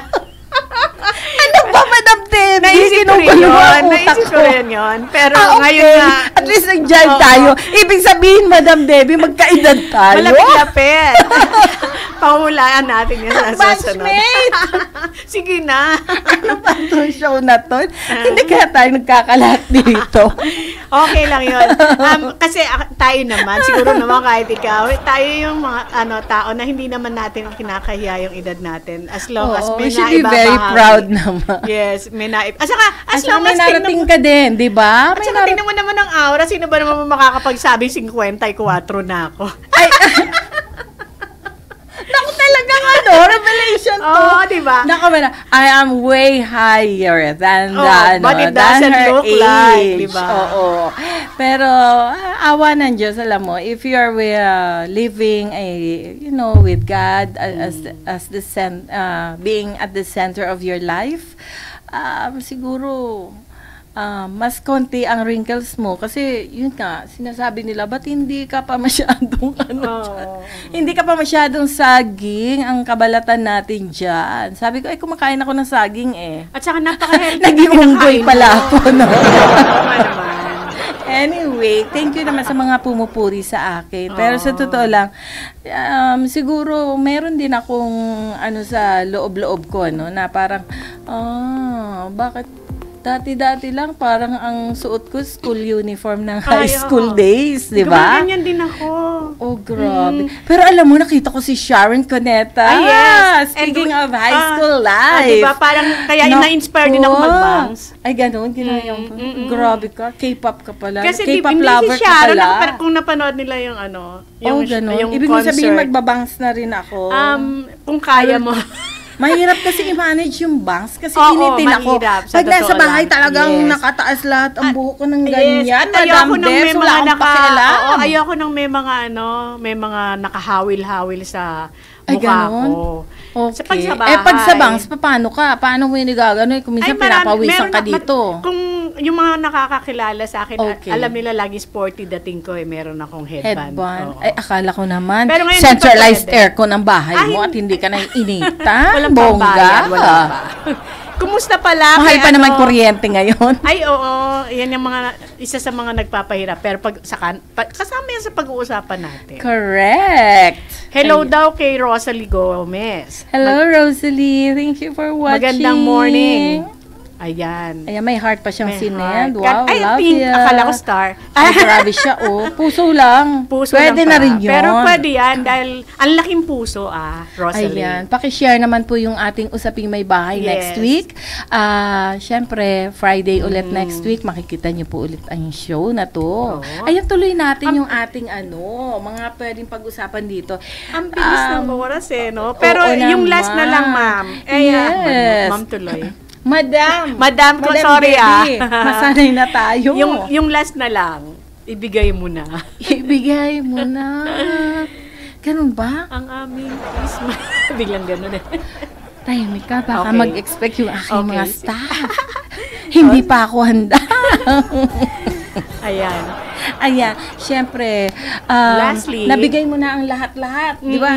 Ano ba, Madam Debbie? Naisip ko rin Kinukulo yun. ang utak Naisip ko rin yun. Pero Okay. ngayon nga. At least nag-jive Oo. tayo. Ibig sabihin, Madam Debbie, magkaedad tayo. Malapit-lapit. Pahulaan natin yan sa susunod. Batchmate! Sige na. Ano ba itong show na to? Hindi kaya tayo nagkakalat dito. Okay lang yun. Kasi tayo naman, siguro naman kahit ikaw, tayo yung mga tao na hindi naman natin kinakahiya yung edad natin. As long as Oo, may we should be very naibabahagi. proud naman. Yes, may naib. As long may as narating ka din, di ba? At saka tingnan mo naman ang aura, sino ba naman makakapagsabing 54 na ako? Naku, talagang revelation to. Oo, di ba? Naku, I am way higher than but it doesn't her look age. like, di ba? Oo. Pero, awa ng Diyos, alam mo, if you are living with God as being at the center of your life, siguro, mas konti ang wrinkles mo kasi yun nga sinasabi nila ba't hindi ka pa masyadong hindi ka pa masyadong saging ang kabalatan natin diyan. Sabi ko kumakain ako ng saging At saka napaka-healthy. naging unggoy pala ako no. naman. Anyway, thank you naman sa mga pumupuri sa akin. Pero sa totoo lang, siguro meron din akong sa loob-loob ko na parang bakit dati-dati lang parang ang suot ko school uniform ng high school days, di ba? Ganyan din ako. Oh, grabe. Pero alam mo, nakita ko si Sharon Cuneta. Yes. Speaking And of high school life. Diba? Parang kaya na-inspire din ako mag-bangs. Ay, ganun. Grabe ka. K-pop ka pala. Kasi K-pop hindi lover si ka Sharon, pala. kung napanood nila yung Ganun. yung Ibig mo sabihin, concert. magbabangs na rin ako. Kung kaya mo. Mahirap kasi i-manage yung bangs kasi Oo, initin ako. mahirap, sa Pag nasa totoo bahay lang. talagang Yes. nakataas lahat ang buhok ko ng Yes, ganyan. at ayoko nang may Debs, wala mga akong pakialam. ayoko nang may mga nakahawil-hawil sa Ay, mukha ganun? ko. Okay. Sa pag sa bahay. Pag sa bangs, paano ka? Paano mo yung nagagano? Kung minsan pinapawisan ka dito. Kung yung mga nakakakilala sa akin, Okay. alam nila lagi sporty dating ko, meron akong headband. Oo. Ay, akala ko naman, Pero ngayon, centralized di pa pwede. aircon ang bahay mo Ay, at hindi ka naiinitan. Walang Bongga. pambayad, wala pa. Kumusta pala? Mahal Kay pa naman kuryente ngayon. Ay, oo. Yan yung isa sa mga nagpapahirap. Pero kasama yan sa pag-uusapan natin. Correct. Hello daw kay Rosalie Gomez. Hello, Rosalie. Thank you for watching. Magandang morning. Ayan. Ayan, may heart pa siyang May sinend. heart. Wow, Ay, love pink. you. Akala ko star. Ay, grabe siya, oh. Puso lang. Puso Pwede lang na pala. rin yun. Pero pwede yan dahil ang laking puso, Rosalie. Ayan. Pakishare naman po yung ating Usaping May Bahay next Yes. week. Siyempre, Friday ulit next week. Makikita niyo po ulit ang show na to. Oo. Ayan, tuloy natin yung ating mga pwedeng pag-usapan dito. Ang bilis ng oras no? Pero oo yung last na naman. lang, ma'am. Yes. Ma'am tuloy. Madam ko, Madam sorry Debbie, masanay na tayo. Yung last na lang, ibigay mo na. Ibigay mo na. Ganun ba? Ang aming Christmas. Biglang ganun eh. Tahimik ka, baka Okay. mag-expect yung aking Okay. mga staff. Hindi pa ako handa. Ayan. Ayan, syempre, Lastly, nabigay mo na ang lahat-lahat, di ba?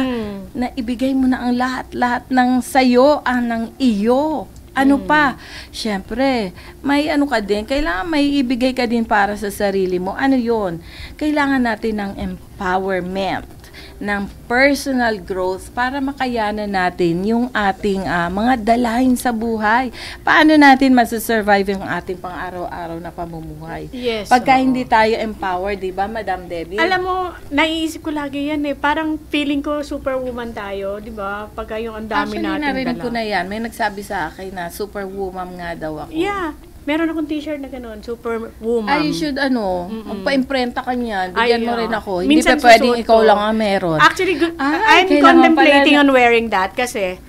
Naibigay mo na ang lahat-lahat ng sayo, ng iyo. Ano pa? Syempre, may ano ka din, kailangan may ibigay ka din para sa sarili mo. Ano yon? Kailangan natin ng empowerment, ng personal growth para makayanan natin yung ating mga dalahin sa buhay. Paano natin masasurvive yung ating pang-araw-araw na pamumuhay? Yes, Pagka oo. hindi tayo empowered, di ba, Madam Debbie? Alam mo, naiisip ko lagi yan eh. Parang feeling ko superwoman tayo, di ba? Pagka yung ang dami Actually, natin narinig dala. ko na yan. May nagsabi sa akin na superwoman nga daw ako. Yeah. Meron akong t-shirt na gano'n, superwoman. Ay, you should, magpa-imprenta ka niyan. Bigyan Ay, mo rin ako. minsan Hindi pa pwedeng susuot ikaw ko. lang ang meron. Actually, I'm kailangan contemplating pala on wearing that kasi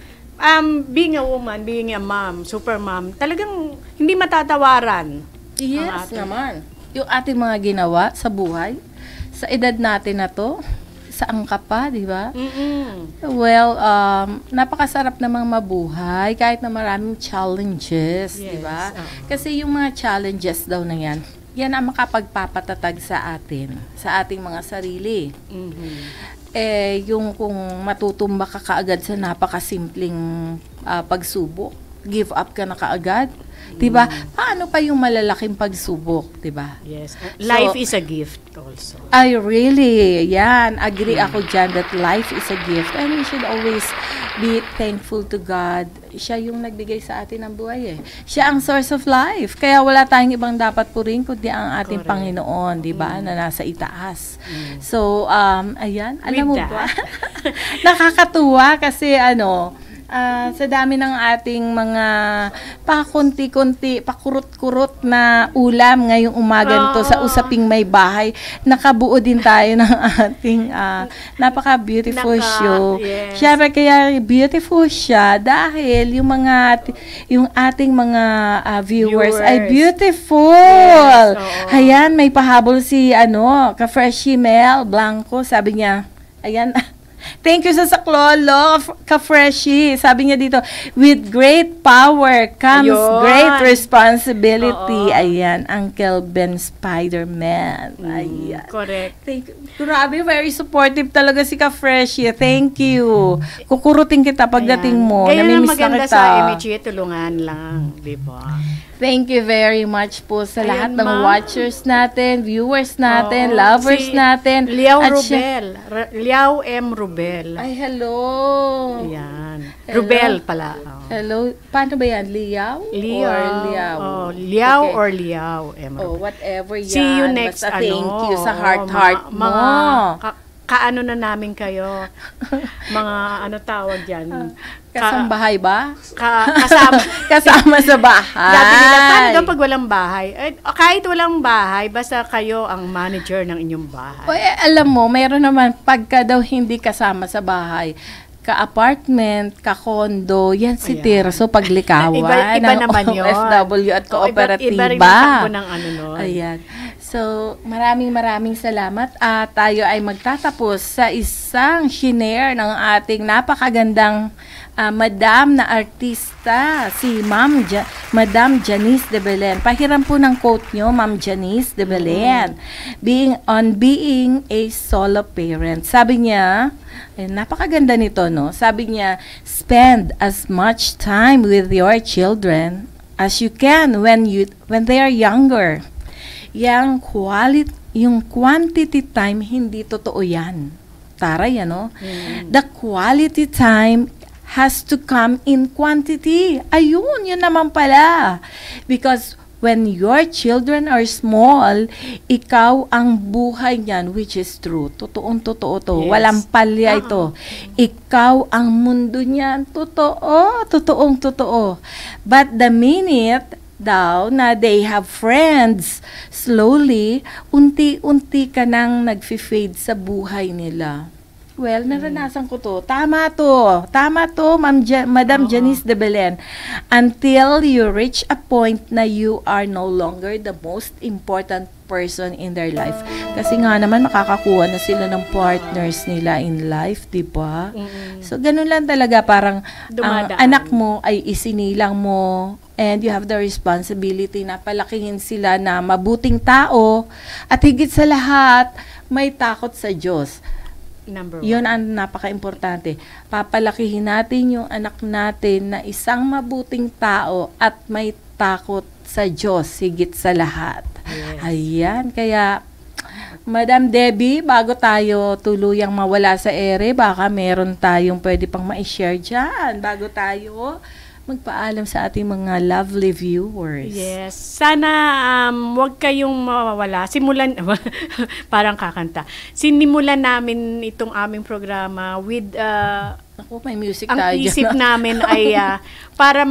being a woman, being a mom, super mom, talagang hindi matatawaran. Yes ating- naman. Yung ating mga ginawa sa buhay, sa edad natin na to, saan ka pa, di ba? Well, napakasarap namang mabuhay kahit na maraming challenges, di ba? oo. Kasi yung mga challenges daw na yan ang makapagpapatatag sa atin, sa ating mga sarili. Yung kung matutumba ka kaagad sa napakasimpleng pagsubok, give up ka na kaagad, 'di ba? Paano pa yung malalaking pagsubok, 'di ba? Yes. Life is a gift also. I really, agree ako dyan that life is a gift and we should always be thankful to God. Siya yung nagbigay sa atin ng buhay eh. Siya ang source of life. Kaya wala tayong ibang dapat purihin kundi ang ating Correct. Panginoon, di ba, na nasa itaas. So, ayan, alam With mo that. ba? Nakakatuwa kasi sa dami ng ating mga pakunti-kunti, pakurot-kurot na ulam ngayong umaga nito sa Usaping May Bahay, nakabuo din tayo ng ating napaka-beautiful show. Yes. Siyempre kaya beautiful siya dahil yung ating mga viewers ay Viewers. beautiful. Yes, oo. Ayan, may pahabol si ka-Freshie Mel Blanco, sabi niya, ayan, thank you sa saklolo, ka-Freshie. Sabi niya dito, with great power comes Ayun. great responsibility. Oo. Ayan, Uncle Ben Spider-Man. Ayan. Correct. Thank you. Grabe, very supportive talaga si ka-Freshie. Thank you. Kukurutin kita pagdating mo. Kaya na Namimiss na maganda kita. sa MHA, tulungan lang, di ba? Thank you very much po sa lahat Ayan, ng ma'am. watchers natin, viewers natin, Oo, lovers si natin. Liao At Rubel. Liao M. Rubel. Ay, hello. Ayan. Hello. Rubel pala. Oh. Hello. Paano ba yan? Liao? Liao. Or Liao? Oh, Liao Okay. or Liao M. Oh, Rubel. whatever yan. See you next, Basta thank you sa heart-heart mo. Mga kaano na namin kayo. Mga tawag yan. Kasambahay ba? Kasama. Kasama sa bahay. Sabi nila, paano daw pag walang bahay? Kahit walang bahay, basta kayo ang manager ng inyong bahay. O, alam mo, mayroon naman pagka daw hindi kasama sa bahay, ka-apartment, ka-condo, yan si Ayan. Tirso paglikawan. Iba ng naman yun. OFW at kooperatiba. Iba rin ang takbo ng nun. Ayan. So, maraming salamat at tayo ay magtatapos sa isang shinare ng ating napakagandang madam na artista, si Madam Janice de Belen. Pahiram po ng quote nyo, Ma'am Janice de Belen. Being a solo parent. Sabi niya, napakaganda nito, no? Sabi niya, spend as much time with your children as you can when they are younger. Yung quantity time, hindi totoo yan. Taray, ano? The quality time has to come in quantity. Ayun, yun naman pala. Because when your children are small, ikaw ang buhay niyan, which is true. Totoong-totoo to. Yes. Walang palya ito. Ikaw ang mundo niyan. Totoo. Totoong-totoo. But the minute daw na they have friends, slowly, unti-unti ka nang nag-fade sa buhay nila. Well, naranasan ko to. Tama to. Tama to, Madam Janice de Belen. Until you reach a point na you are no longer the most important person in their life. Kasi nga naman, makakakuha na sila ng partners nila in life, di ba? So, ganun lang talaga. Parang ang Dumadaan. anak mo ay isinilang mo and you have the responsibility na palakihin sila na mabuting tao at higit sa lahat, may takot sa Diyos. Number 1. Yun ang napaka-importante. Papalakihin natin yung anak natin na isang mabuting tao at may takot sa Diyos higit sa lahat. Yes. Ayan, kaya Madam Debbie, bago tayo tuluyang mawala sa ere, baka meron tayong pwede pang ma-share dyan bago tayo magpaalam sa ating mga lovely viewers. Yes. Sana wag kayong mawawala. Simulan, parang kakanta. Sinimulan namin itong aming programa with, Ako, may music ang tayo isip dyan. namin ay para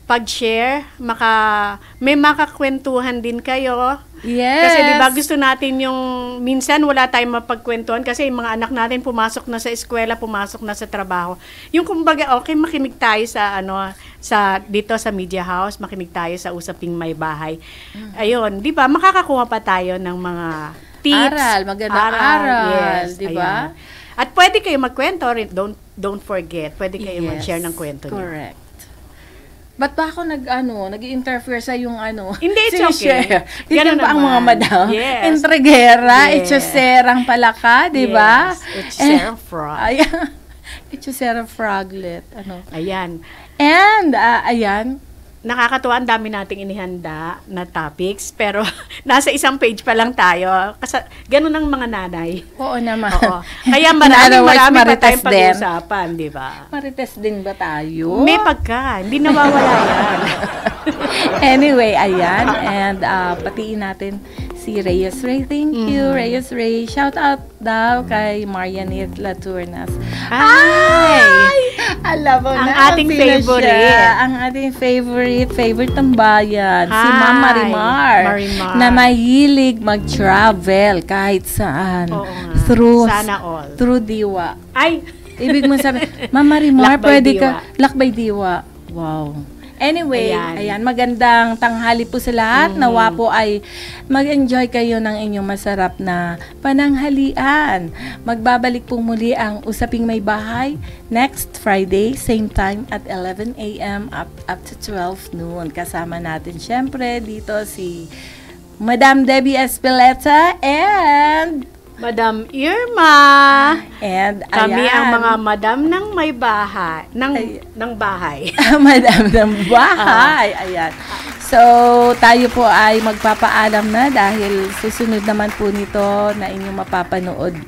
pag-share, may makakwentuhan din kayo. Yes. Kasi di ba gusto natin yung minsan wala tayong mapagkwentuhan kasi yung mga anak natin pumasok na sa eskwela, pumasok na sa trabaho. Yung kumbaga okay makinig tayo sa dito sa Media House, makinig tayo sa Usaping May Bahay. Ayun, di ba makakakuha pa tayo ng mga tips, Magandang aral, yes, di ba? ayan. At pwede kayo magkwento rin, don't forget. Pwede kayo Yes, mag-share ng kwento niyo. correct. Ba't ba ako nag-interfere sa yung Hindi, it's sinishare? okay. Ganun Ganun ba ang mga naman. madam? Yes. Intrigera, Yes. itchoserang pala ka, di ba? Yes, itchoserang frog. Ayan. Itchoserang froglet. Ayan. And, ayan, Nakakatuwa, ang dami nating inihanda na topics, pero nasa isang page pa lang tayo. Kasi ganun ang mga nanay. oo naman. Oo. Kaya In other words, marami pa marites tayong din. pag-uusapan, di ba? Marites din ba tayo? May pagka, hindi nawawala yan. Anyway, ayan. And patiin natin si Reyes Ray. Thank you, Reyes Ray. Shout out daw kay Marianit Laturnas. Ay! Alam mo Ang na ating sino favorite. siya. Ang ating favorite ng bayan. Si Hi, Ma'am Marimar. Marimar. Na mahilig mag-travel kahit saan. Oo nga. Sana all. Through Diwa. Ay! Ibig mo sabihin, Ma'am Marimar, Lakbay pwede Diwa. ka, Lakbay Diwa. Wow. Anyway, ayan, magandang tanghali po sa lahat. Nawa po ay mag-enjoy kayo ng inyong masarap na pananghalian. Magbabalik po muli ang Usaping May Bahay next Friday, same time at 11 a.m. up to 12 noon. Kasama natin syempre dito si Madam Debbie Espeleta and Madam Irma. And Kami ayan, ang mga madam ng may bahay. Ng bahay. Madam ng bahay. Ayan. So, tayo po ay magpapaalam na dahil susunod naman po nito na inyong mapapanood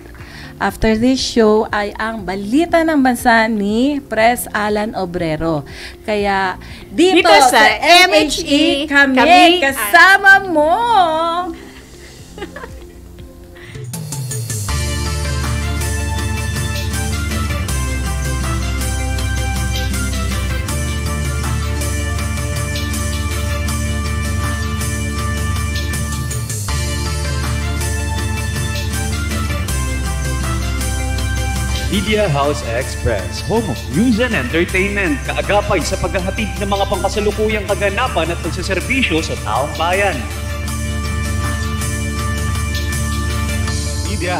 after this show ay ang balita ng bansa ni Pres Alan Obrero. Kaya dito sa MHE kami kasama mo. Media House Express, home of news and entertainment, kaagapay sa paghahatid ng mga pangkasalukuyang kaganapan at pagsaserbisyo sa taong bayan. Media